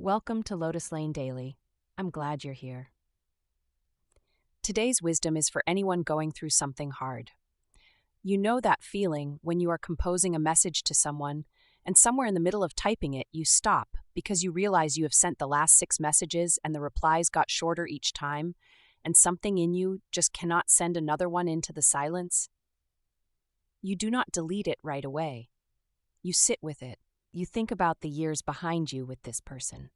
Welcome to Lotus Lane Daily. I'm glad you're here. Today's wisdom is for anyone going through something hard. You know that feeling when you are composing a message to someone, and somewhere in the middle of typing it, you stop because you realize you have sent the last 6 messages and the replies got shorter each time, and something in you just cannot send another one into the silence? You do not delete it right away. You sit with it. You think about the years behind you with this person.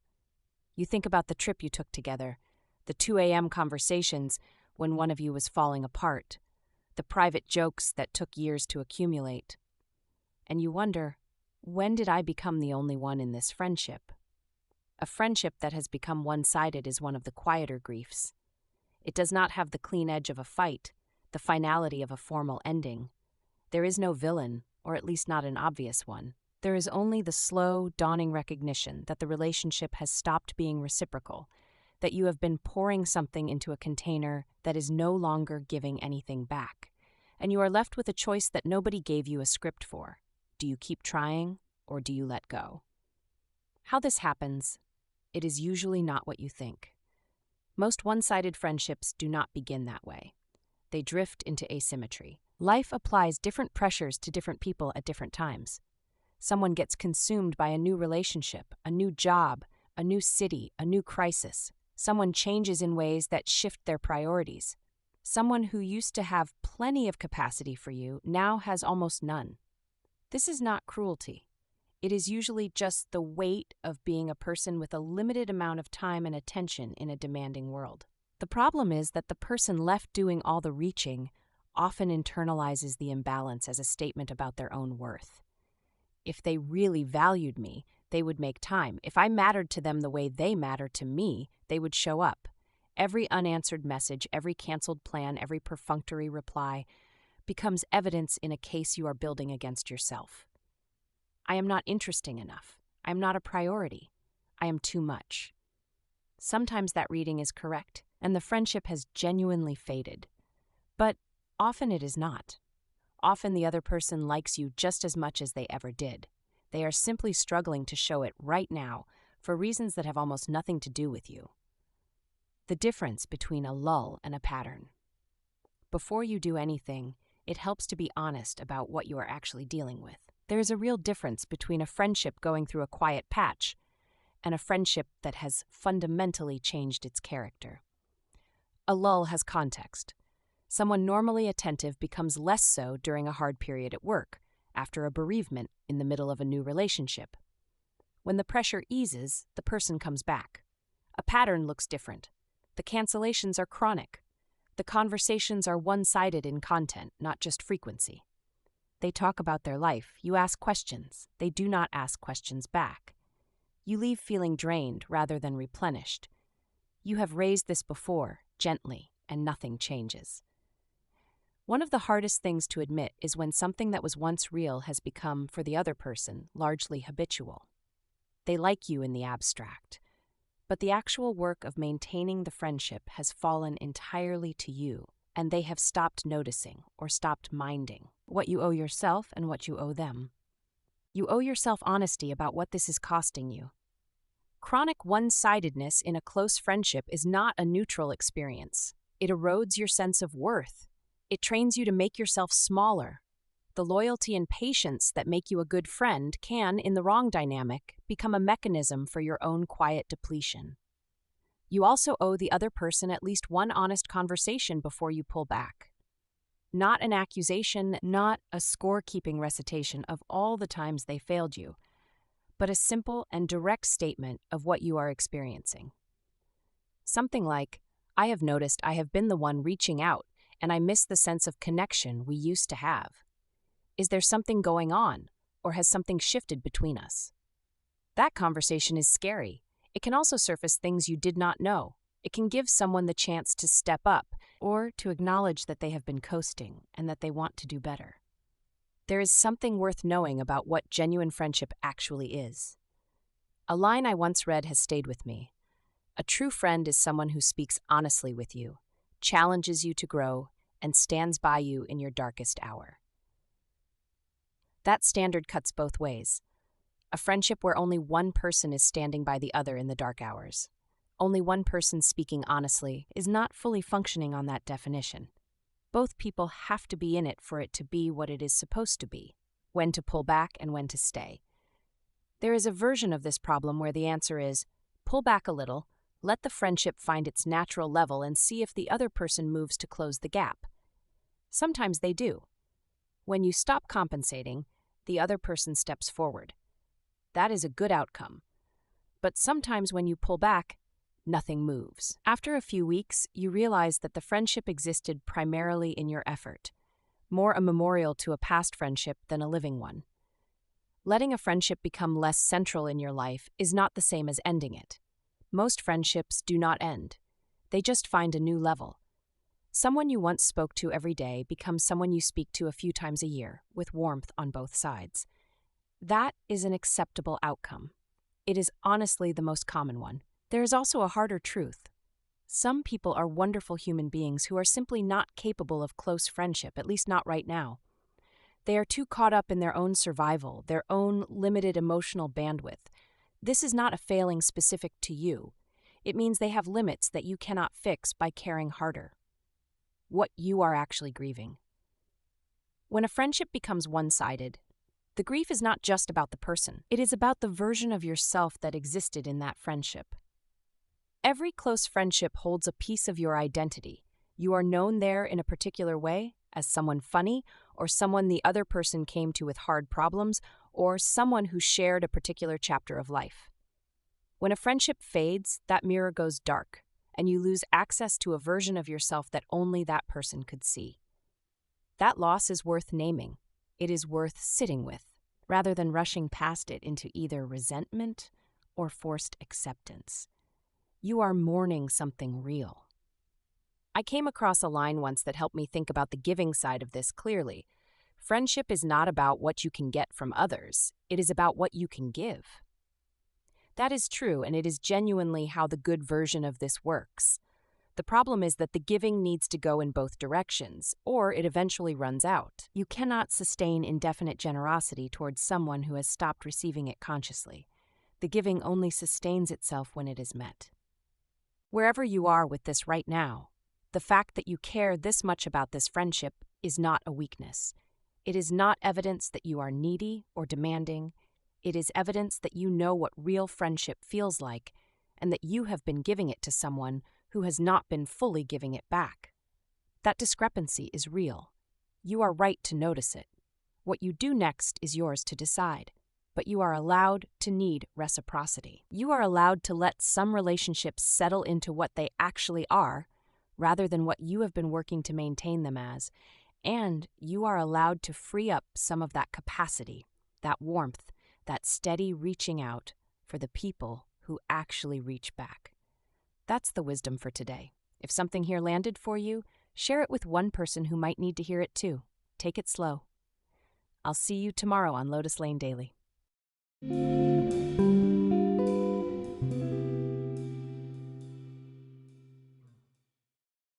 You think about the trip you took together, the 2 a.m. conversations when one of you was falling apart, the private jokes that took years to accumulate. And you wonder, when did I become the only one in this friendship? A friendship that has become one-sided is one of the quieter griefs. It does not have the clean edge of a fight, the finality of a formal ending. There is no villain, or at least not an obvious one. There is only the slow, dawning recognition that the relationship has stopped being reciprocal, that you have been pouring something into a container that is no longer giving anything back, and you are left with a choice that nobody gave you a script for. Do you keep trying, or do you let go? How this happens, it is usually not what you think. Most one-sided friendships do not begin that way. They drift into asymmetry. Life applies different pressures to different people at different times. Someone gets consumed by a new relationship, a new job, a new city, a new crisis. Someone changes in ways that shift their priorities. Someone who used to have plenty of capacity for you now has almost none. This is not cruelty. It is usually just the weight of being a person with a limited amount of time and attention in a demanding world. The problem is that the person left doing all the reaching often internalizes the imbalance as a statement about their own worth. If they really valued me, they would make time. If I mattered to them the way they matter to me, they would show up. Every unanswered message, every canceled plan, every perfunctory reply becomes evidence in a case you are building against yourself. I am not interesting enough. I am not a priority. I am too much. Sometimes that reading is correct, and the friendship has genuinely faded. But often it is not. Often the other person likes you just as much as they ever did. They are simply struggling to show it right now for reasons that have almost nothing to do with you. The difference between a lull and a pattern. Before you do anything, it helps to be honest about what you are actually dealing with. There is a real difference between a friendship going through a quiet patch and a friendship that has fundamentally changed its character. A lull has context. Someone normally attentive becomes less so during a hard period at work, after a bereavement in the middle of a new relationship. When the pressure eases, the person comes back. A pattern looks different. The cancellations are chronic. The conversations are one-sided in content, not just frequency. They talk about their life. You ask questions. They do not ask questions back. You leave feeling drained rather than replenished. You have raised this before, gently, and nothing changes. One of the hardest things to admit is when something that was once real has become, for the other person, largely habitual. They like you in the abstract, but the actual work of maintaining the friendship has fallen entirely to you, and they have stopped noticing or stopped minding what you owe yourself and what you owe them. You owe yourself honesty about what this is costing you. Chronic one-sidedness in a close friendship is not a neutral experience. It erodes your sense of worth. It trains you to make yourself smaller. The loyalty and patience that make you a good friend can, in the wrong dynamic, become a mechanism for your own quiet depletion. You also owe the other person at least one honest conversation before you pull back. Not an accusation, not a score-keeping recitation of all the times they failed you, but a simple and direct statement of what you are experiencing. Something like, I have noticed I have been the one reaching out, and I miss the sense of connection we used to have. Is there something going on, or has something shifted between us? That conversation is scary. It can also surface things you did not know. It can give someone the chance to step up, or to acknowledge that they have been coasting and that they want to do better. There is something worth knowing about what genuine friendship actually is. A line I once read has stayed with me. A true friend is someone who speaks honestly with you, challenges you to grow, and stands by you in your darkest hour. That standard cuts both ways. A friendship where only one person is standing by the other in the dark hours. Only one person speaking honestly is not fully functioning on that definition. Both people have to be in it for it to be what it is supposed to be, when to pull back and when to stay. There is a version of this problem where the answer is, pull back a little, let the friendship find its natural level and see if the other person moves to close the gap. Sometimes they do. When you stop compensating, the other person steps forward. That is a good outcome. But sometimes when you pull back, nothing moves. After a few weeks, you realize that the friendship existed primarily in your effort, more a memorial to a past friendship than a living one. Letting a friendship become less central in your life is not the same as ending it. Most friendships do not end. They just find a new level. Someone you once spoke to every day becomes someone you speak to a few times a year, with warmth on both sides. That is an acceptable outcome. It is honestly the most common one. There is also a harder truth. Some people are wonderful human beings who are simply not capable of close friendship, at least not right now. They are too caught up in their own survival, their own limited emotional bandwidth. This is not a failing specific to you. It means they have limits that you cannot fix by caring harder. What you are actually grieving. When a friendship becomes one-sided, the grief is not just about the person. It is about the version of yourself that existed in that friendship. Every close friendship holds a piece of your identity. You are known there in a particular way, as someone funny, or someone the other person came to with hard problems, or someone who shared a particular chapter of life. When a friendship fades, that mirror goes dark, and you lose access to a version of yourself that only that person could see. That loss is worth naming. It is worth sitting with, rather than rushing past it into either resentment or forced acceptance. You are mourning something real. I came across a line once that helped me think about the giving side of this clearly. Friendship is not about what you can get from others. It is about what you can give. That is true, and it is genuinely how the good version of this works. The problem is that the giving needs to go in both directions, or it eventually runs out. You cannot sustain indefinite generosity towards someone who has stopped receiving it consciously. The giving only sustains itself when it is met. Wherever you are with this right now, the fact that you care this much about this friendship is not a weakness. It is not evidence that you are needy or demanding. It is evidence that you know what real friendship feels like and that you have been giving it to someone who has not been fully giving it back. That discrepancy is real. You are right to notice it. What you do next is yours to decide, but you are allowed to need reciprocity. You are allowed to let some relationships settle into what they actually are, rather than what you have been working to maintain them as, and you are allowed to free up some of that capacity, that warmth, that steady reaching out for the people who actually reach back. That's the wisdom for today. If something here landed for you, share it with one person who might need to hear it too. Take it slow. I'll see you tomorrow on Lotus Lane Daily.